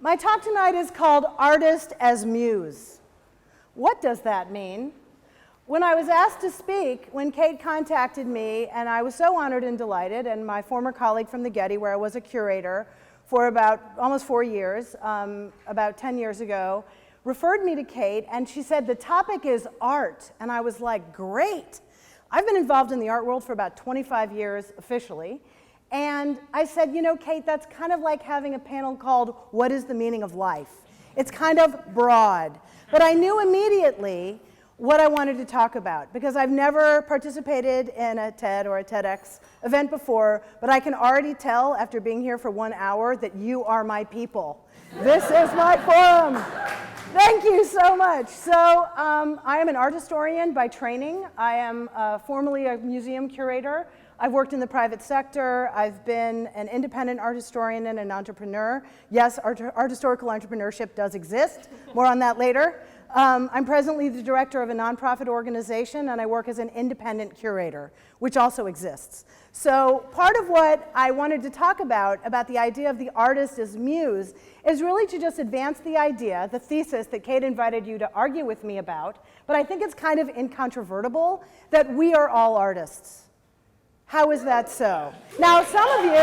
My talk tonight is called Artist as Muse. What does that mean? When I was asked to speak, when Kate contacted me, and I was so honored and delighted, and my former colleague from the Getty, where I was a curator for about almost 4 years, about 10 years ago, referred me to Kate, and she said, the topic is art. And I was like, great. I've been involved in the art world for about 25 years officially. And I said, you know, Kate, that's kind of like having a panel called What is the Meaning of Life? It's kind of broad. But I knew immediately what I wanted to talk about, because I've never participated in a TED or a TEDx event before, but I can already tell after being here for 1 hour that you are my people. This is my forum. Thank you so much. So I am an art historian by training. I am formerly a museum curator. I've worked in the private sector. I've been an independent art historian and an entrepreneur. Yes, art historical entrepreneurship does exist. More on that later. I'm presently the director of a nonprofit organization, and I work as an independent curator, which also exists. So part of what I wanted to talk about the idea of the artist as muse, is really to just advance the idea, the thesis that Kate invited you to argue with me about, but I think it's kind of incontrovertible, that we are all artists. How is that so? Now, some of you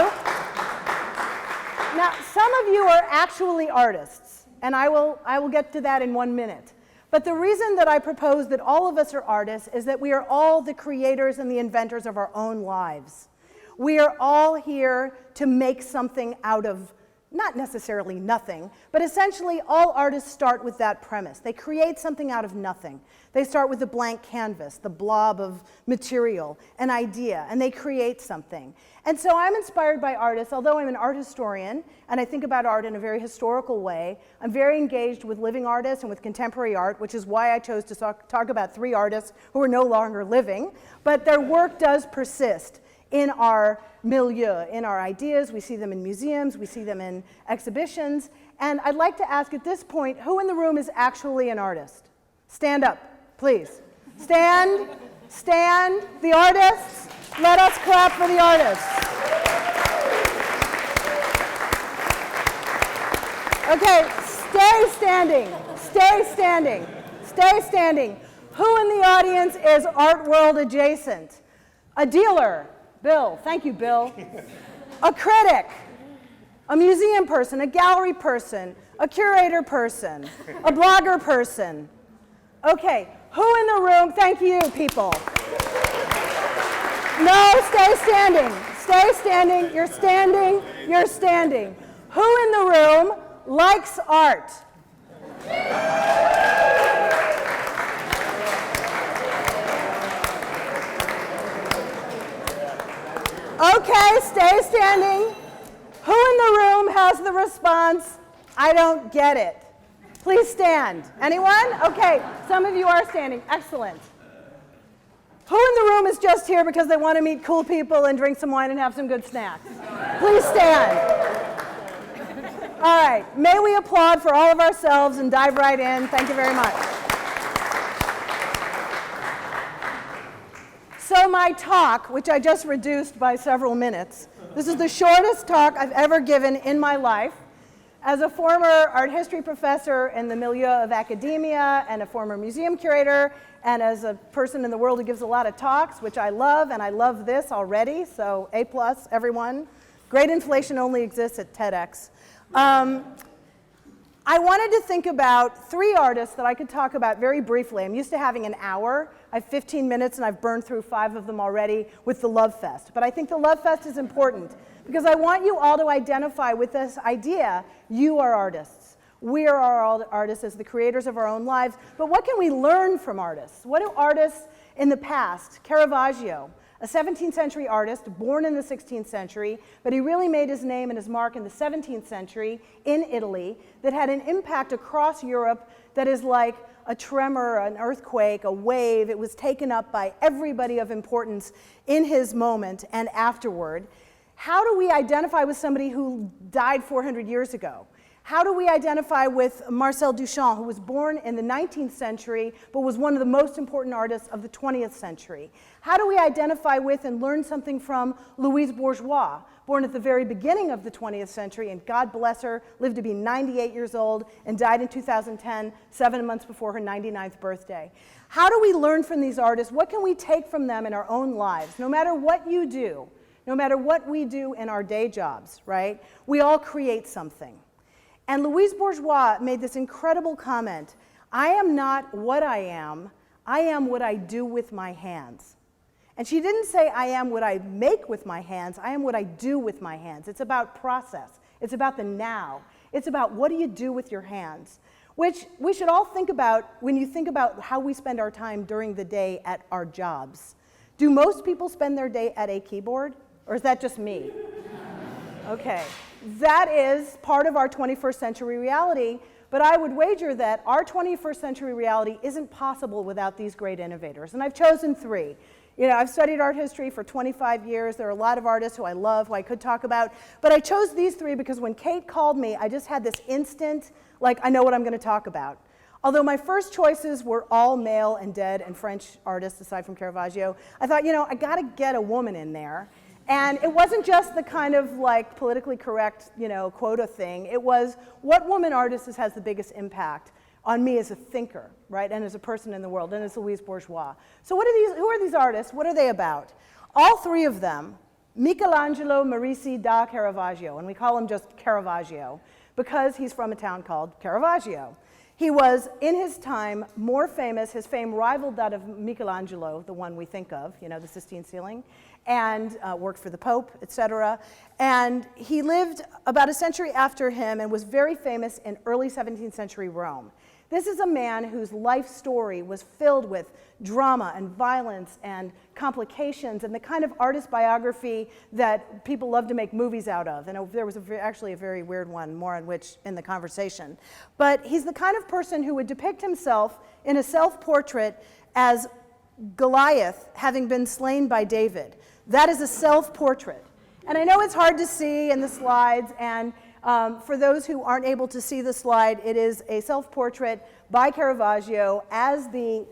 are actually artists, and I will get to that in 1 minute. But the reason that I propose that all of us are artists is that we are all the creators and the inventors of our own lives. We are all here to make something out of, not necessarily nothing, but essentially all artists start with that premise. They create something out of nothing. They start with a blank canvas, the blob of material, an idea, and they create something. And so I'm inspired by artists, although I'm an art historian, and I think about art in a very historical way. I'm very engaged with living artists and with contemporary art, which is why I chose to talk about 3 artists who are no longer living, but their work does persist in our milieu, in our ideas. We see them in museums, we see them in exhibitions, and I'd like to ask at this point, who in the room is actually an artist? Stand up, please. Stand, the artists. Let us clap for the artists. Okay, stay standing. Who in the audience is art world adjacent? A dealer. Bill, thank you, Bill. A critic, a museum person, a gallery person, a curator person, a blogger person. Okay, who in the room, thank you, people. No, stay standing, you're standing. Who in the room likes art? Okay, stay standing. Who in the room has the response, I don't get it? Please stand. Anyone? Okay, some of you are standing. Excellent. Who in the room is just here because they want to meet cool people and drink some wine and have some good snacks? Please stand. All right, may we applaud for all of ourselves and dive right in. Thank you very much. So my talk, which I just reduced by several minutes, this is the shortest talk I've ever given in my life. As a former art history professor in the milieu of academia and a former museum curator, and as a person in the world who gives a lot of talks, which I love, and I love this already, so A+, everyone. Great inflation only exists at TEDx. I wanted to think about 3 artists that I could talk about very briefly. I'm used to having an hour. I have 15 minutes, and I've burned through 5 of them already with the Love Fest. But I think the Love Fest is important because I want you all to identify with this idea, you are artists. We are all artists as the creators of our own lives. But what can we learn from artists? What do artists in the past, Caravaggio, a 17th century artist born in the 16th century, but he really made his name and his mark in the 17th century in Italy, that had an impact across Europe that is like a tremor, an earthquake, a wave. It was taken up by everybody of importance in his moment and afterward. How do we identify with somebody who died 400 years ago? How do we identify with Marcel Duchamp, who was born in the 19th century, but was one of the most important artists of the 20th century? How do we identify with and learn something from Louise Bourgeois, born at the very beginning of the 20th century, and God bless her, lived to be 98 years old and died in 2010, 7 months before her 99th birthday. How do we learn from these artists? What can we take from them in our own lives? No matter what you do, no matter what we do in our day jobs, right? We all create something. And Louise Bourgeois made this incredible comment, I am not what I am what I do with my hands. And she didn't say I am what I make with my hands, I am what I do with my hands. It's about process, it's about the now. It's about what do you do with your hands, which we should all think about when you think about how we spend our time during the day at our jobs. Do most people spend their day at a keyboard, or is that just me? Okay, that is part of our 21st century reality, but I would wager that our 21st century reality isn't possible without these great innovators, and I've chosen 3. You know, I've studied art history for 25 years. There are a lot of artists who I love, who I could talk about, but I chose these 3 because when Kate called me, I just had this instant, like, I know what I'm going to talk about. Although my first choices were all male and dead and French artists, aside from Caravaggio, I thought, you know, I got to get a woman in there. And it wasn't just the kind of like politically correct, you know, quota thing. It was what woman artist has the biggest impact on me as a thinker, right, and as a person in the world, and as Louise Bourgeois. So who are these artists? What are they about? All 3 of them, Michelangelo Merisi da Caravaggio, and we call him just Caravaggio because he's from a town called Caravaggio. He was, in his time, more famous. His fame rivaled that of Michelangelo, the one we think of, you know, the Sistine ceiling, and worked for the Pope, etc. And he lived about a century after him and was very famous in early 17th century Rome. This is a man whose life story was filled with drama and violence and complications and the kind of artist biography that people love to make movies out of. And there was actually a very weird one, more on which in the conversation. But he's the kind of person who would depict himself in a self-portrait as Goliath having been slain by David. That is a self-portrait. And I know it's hard to see in the slides, and for those who aren't able to see the slide, it is a self-portrait by Caravaggio as the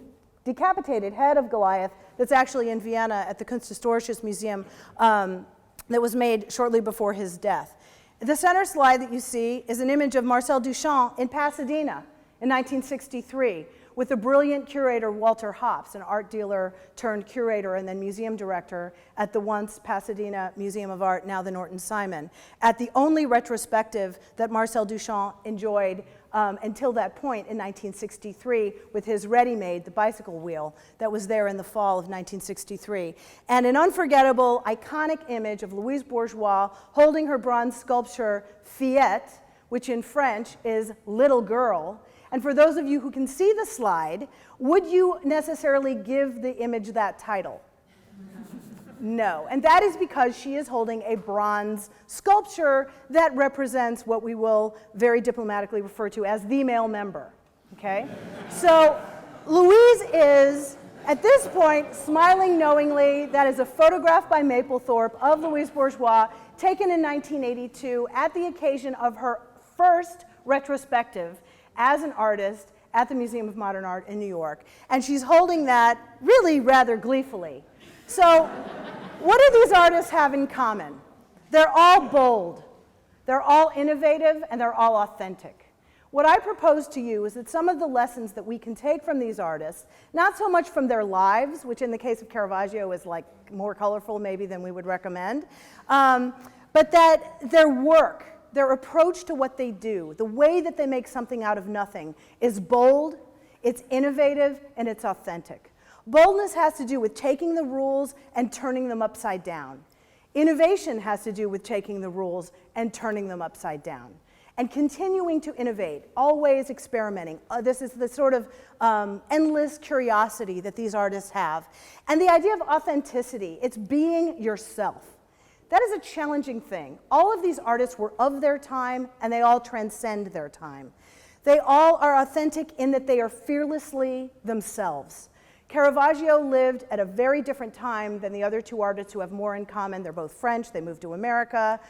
decapitated head of Goliath that's actually in Vienna at the Kunsthistorisches Museum that was made shortly before his death. The center slide that you see is an image of Marcel Duchamp in Pasadena in 1963 with the brilliant curator Walter Hopps, an art dealer turned curator and then museum director at the once Pasadena Museum of Art, now the Norton Simon, at the only retrospective that Marcel Duchamp enjoyed until that point in 1963 with his ready-made, the bicycle wheel, that was there in the fall of 1963. And an unforgettable, iconic image of Louise Bourgeois holding her bronze sculpture Fillette, which in French is little girl. And for those of you who can see the slide, would you necessarily give the image that title? No, and that is because she is holding a bronze sculpture that represents what we will very diplomatically refer to as the male member, okay? So Louise is, at this point, smiling knowingly. That is a photograph by Mapplethorpe of Louise Bourgeois taken in 1982 at the occasion of her first retrospective as an artist at the Museum of Modern Art in New York. And she's holding that really rather gleefully. So what do these artists have in common? They're all bold, they're all innovative, and they're all authentic. What I propose to you is that some of the lessons that we can take from these artists, not so much from their lives, which in the case of Caravaggio is like more colorful maybe than we would recommend, but that their work, their approach to what they do, the way that they make something out of nothing is bold, it's innovative, and it's authentic. Boldness has to do with taking the rules and turning them upside down. Innovation has to do with taking the rules and turning them upside down. And continuing to innovate, always experimenting. This is the sort of endless curiosity that these artists have. And the idea of authenticity, it's being yourself. That is a challenging thing. All of these artists were of their time, and they all transcend their time. They all are authentic in that they are fearlessly themselves. Caravaggio lived at a very different time than the other 2 artists who have more in common. They're both French, they moved to America.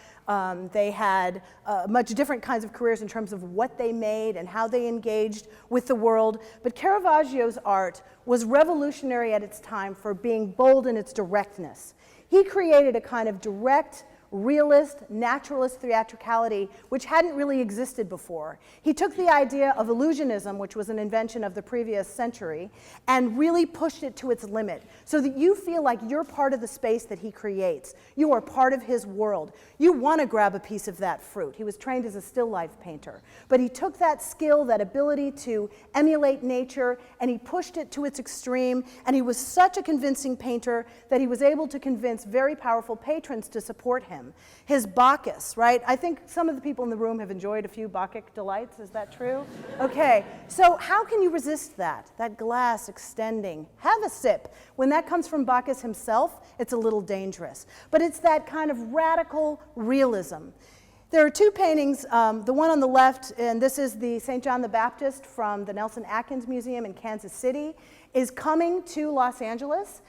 They had much different kinds of careers in terms of what they made and how they engaged with the world. But Caravaggio's art was revolutionary at its time for being bold in its directness. He created a kind of direct realist, naturalist theatricality, which hadn't really existed before. He took the idea of illusionism, which was an invention of the previous century, and really pushed it to its limit, so that you feel like you're part of the space that he creates. You are part of his world. You want to grab a piece of that fruit. He was trained as a still life painter, but he took that skill, that ability to emulate nature, and he pushed it to its extreme, and he was such a convincing painter that he was able to convince very powerful patrons to support him. His Bacchus, right? I think some of the people in the room have enjoyed a few Bacchic delights. Is that true? Okay, so how can you resist that? That glass extending. Have a sip. When that comes from Bacchus himself, it's a little dangerous. But it's that kind of radical realism. There are two paintings, the one on the left, and this is the St. John the Baptist from the Nelson Atkins Museum in Kansas City, is coming to Los Angeles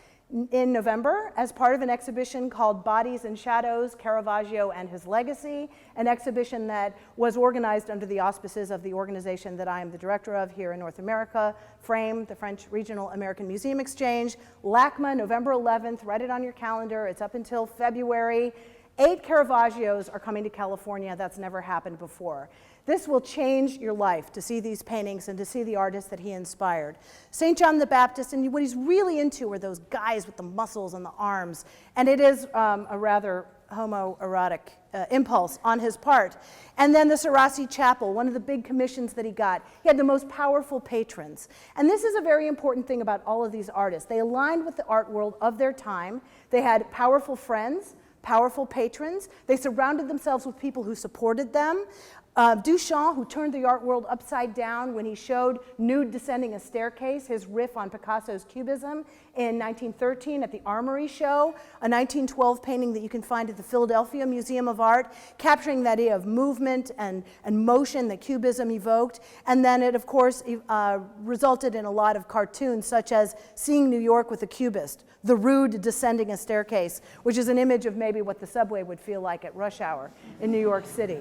in November as part of an exhibition called Bodies and Shadows, Caravaggio and His Legacy, an exhibition that was organized under the auspices of the organization that I am the director of here in North America, FRAME, the French Regional American Museum Exchange. LACMA, November 11th, write it on your calendar, it's up until February. 8 Caravaggios are coming to California. That's never happened before. This will change your life to see these paintings and to see the artists that he inspired. St. John the Baptist, and what he's really into are those guys with the muscles and the arms. And it is a rather homoerotic impulse on his part. And then the Sarasi Chapel, one of the big commissions that he got. He had the most powerful patrons. And this is a very important thing about all of these artists. They aligned with the art world of their time. They had powerful friends, powerful patrons. They surrounded themselves with people who supported them. Duchamp, who turned the art world upside down when he showed Nude Descending a Staircase, his riff on Picasso's Cubism in 1913 at the Armory Show, a 1912 painting that you can find at the Philadelphia Museum of Art, capturing that idea of movement and motion that Cubism evoked. And then it, of course, resulted in a lot of cartoons, such as Seeing New York with a Cubist, The Rude Descending a Staircase, which is an image of maybe what the subway would feel like at rush hour in New York City.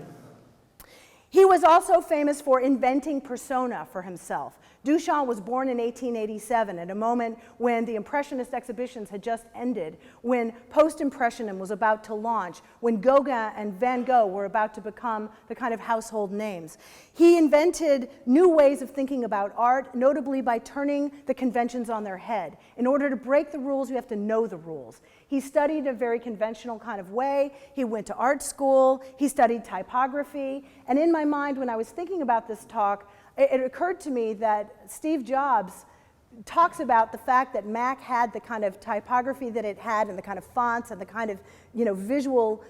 He was also famous for inventing persona for himself. Duchamp was born in 1887 at a moment when the Impressionist exhibitions had just ended, when Post-Impressionism was about to launch, when Gauguin and Van Gogh were about to become the kind of household names. He invented new ways of thinking about art, notably by turning the conventions on their head. In order to break the rules, you have to know the rules. He studied a very conventional kind of way. He went to art school. He studied typography. And in my mind, when I was thinking about this talk, it occurred to me that Steve Jobs talks about the fact that Mac had the kind of typography that it had and the kind of fonts and the kind of visual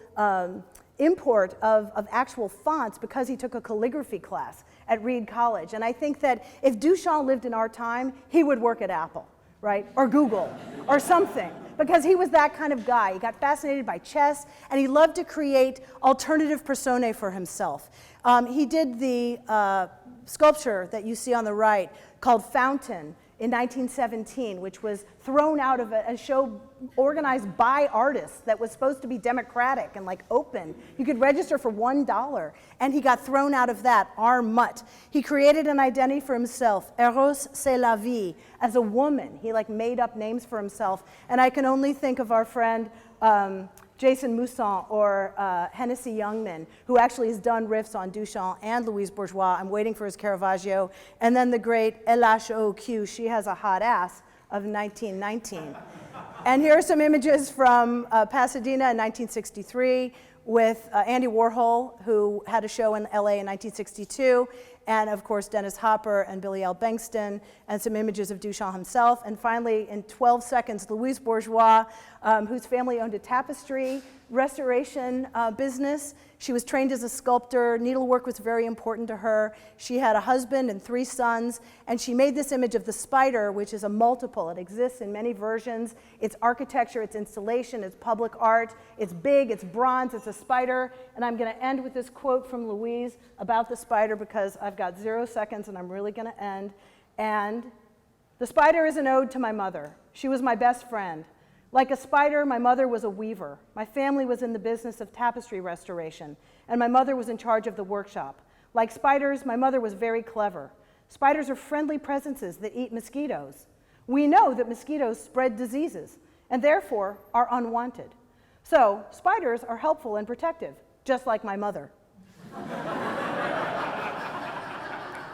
import of actual fonts because he took a calligraphy class at Reed College. And I think that if Duchamp lived in our time, he would work at Apple, right? Or Google, or something, because he was that kind of guy. He got fascinated by chess, and he loved to create alternative personae for himself. He did the sculpture that you see on the right called Fountain in 1917, which was thrown out of a show organized by artists that was supposed to be democratic and like open. You could register for $1, and he got thrown out of that, Mutt. He created an identity for himself, Eros c'est la vie, as a woman. He like made up names for himself, and I can only think of our friend Jason Mousson or Hennessy Youngman, who actually has done riffs on Duchamp and Louise Bourgeois. I'm waiting for his Caravaggio. And then the great LHOQ, She Has a Hot Ass, of 1919. And here are some images from Pasadena in 1963 with Andy Warhol, who had a show in LA in 1962, and of course Dennis Hopper and Billy L. Bankston, and some images of Duchamp himself. And finally, in 12 seconds, Louise Bourgeois, whose family owned a tapestry restoration business. She was trained as a sculptor. Needlework was very important to her. She had a husband and 3 sons, and she made this image of the spider, which is a multiple. It exists in many versions. It's architecture, it's installation, it's public art. It's big, it's bronze, it's a spider. And I'm going to end with this quote from Louise about the spider because I've got 0 seconds and I'm really going to end. And the spider is an ode to my mother. She was my best friend. Like a spider, my mother was a weaver. My family was in the business of tapestry restoration, and my mother was in charge of the workshop. Like spiders, my mother was very clever. Spiders are friendly presences that eat mosquitoes. We know that mosquitoes spread diseases, and therefore are unwanted. So spiders are helpful and protective, just like my mother.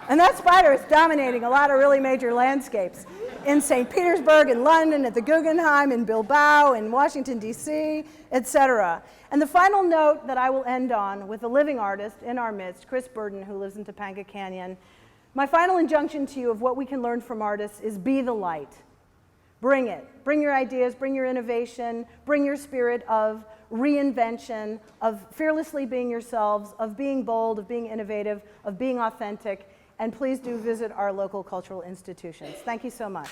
And that spider is dominating a lot of really major landscapes in St. Petersburg, in London, at the Guggenheim, in Bilbao, in Washington, D.C., etc. And the final note that I will end on with a living artist in our midst, Chris Burden, who lives in Topanga Canyon. My final injunction to you of what we can learn from artists is be the light. Bring it. Bring your ideas, bring your innovation, bring your spirit of reinvention, of fearlessly being yourselves, of being bold, of being innovative, of being authentic. And please do visit our local cultural institutions. Thank you so much.